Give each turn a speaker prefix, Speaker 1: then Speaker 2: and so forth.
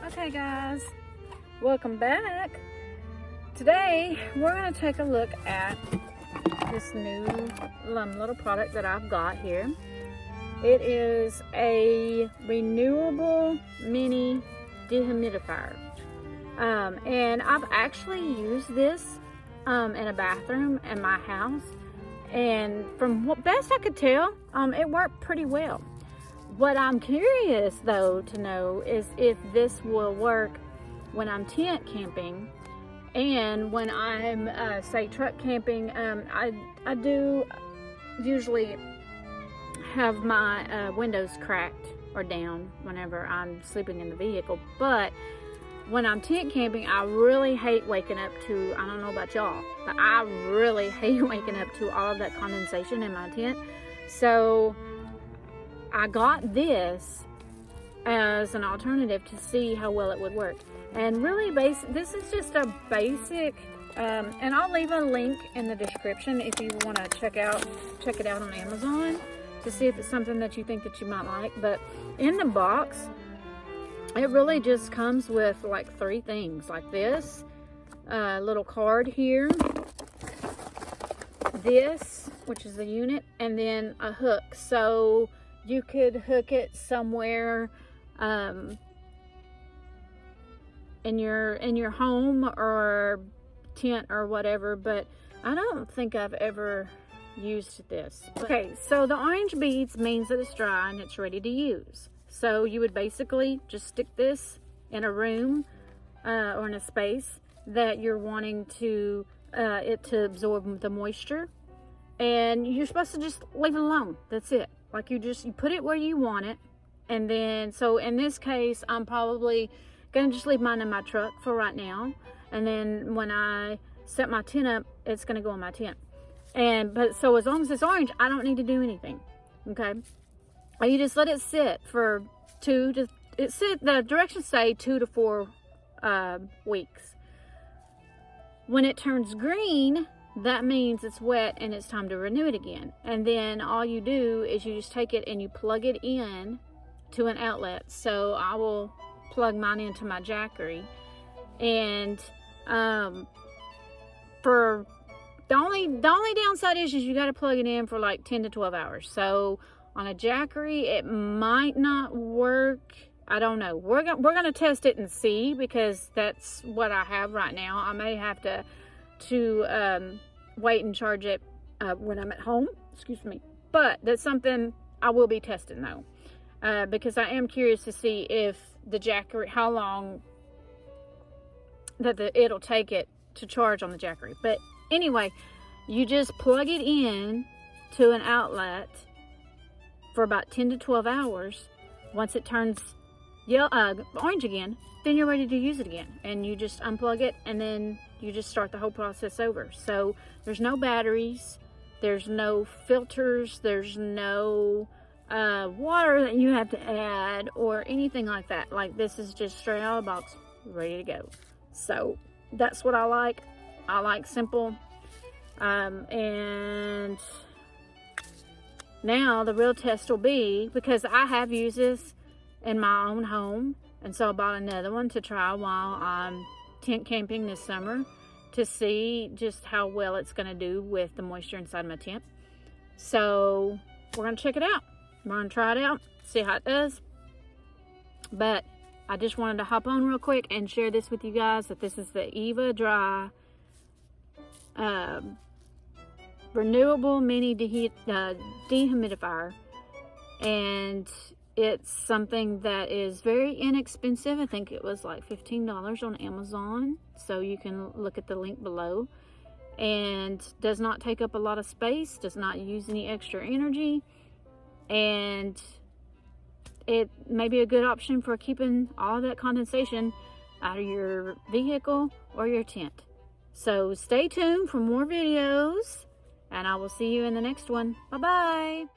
Speaker 1: Okay guys, welcome back. Today we're going to take a look at this new little product that I've got here. It is a renewable mini dehumidifier, and I've actually used this in a bathroom in my house, and from what best I could tell, it worked pretty well. What I'm curious though to know is if this will work when I'm tent camping and when I'm say truck camping. I do usually have my windows cracked or down whenever I'm sleeping in the vehicle, but when I'm tent camping, I really hate waking up to, I don't know about y'all, but I really hate waking up to all of that condensation in my tent. So I got this as an alternative to see how well it would work. And really this is just a basic, and I'll leave a link in the description if you want to check it out on Amazon to see if it's something that you think that you might like. But in the box, it really just comes with like 3 things, like this little card here, this, which is the unit, and then a hook. So you could hook it somewhere in your home or tent or whatever, but I don't think I've ever used this. Okay, so the orange beads means that it's dry and it's ready to use. So you would basically just stick this in a room or in a space that you're wanting to it to absorb the moisture, and you're supposed to just leave it alone. That's it. Like you put it where you want it, and then, so in this case, I'm probably gonna just leave mine in my truck for right now, and then when I set my tent up, it's gonna go in my tent. But so as long as it's orange, I don't need to do anything. Okay, you just let it sit for the directions say 2 to 4 weeks. When it turns green, that means it's wet and it's time to renew it again. And then all you do is you just take it and you plug it in to an outlet. So I will plug mine into my Jackery, and for the only downside is you got to plug it in for like 10 to 12 hours. So on a Jackery, it might not work. I don't know. We're gonna test it and see, because that's what I have right now. I may have to wait and charge it when I'm at home. Excuse me. But that's something I will be testing though, because I am curious to see if the Jackery, how long that it'll take it to charge on the Jackery. But anyway, you just plug it in to an outlet for about 10 to 12 hours. Once it turns orange again, then you're ready to use it again, and you just unplug it, and then you just start the whole process over. So there's no batteries, there's no filters, there's no water that you have to add or anything like that. Like, this is just straight out of the box, ready to go. So that's what I like. I like simple. And now the real test will be, because I have used this in my own home, and so I bought another one to try while I'm tent camping this summer, to see just how well it's going to do with the moisture inside my tent. So we're going to check it out. We're going to try it out, see how it does. But I just wanted to hop on real quick and share this with you guys, that this is the Eva Dry renewable mini dehumidifier, and it's something that is very inexpensive. I think it was like $15 on Amazon, so you can look at the link below. And does not take up a lot of space, does not use any extra energy, and it may be a good option for keeping all that condensation out of your vehicle or your tent. So stay tuned for more videos, and I will see you in the next one. Bye bye.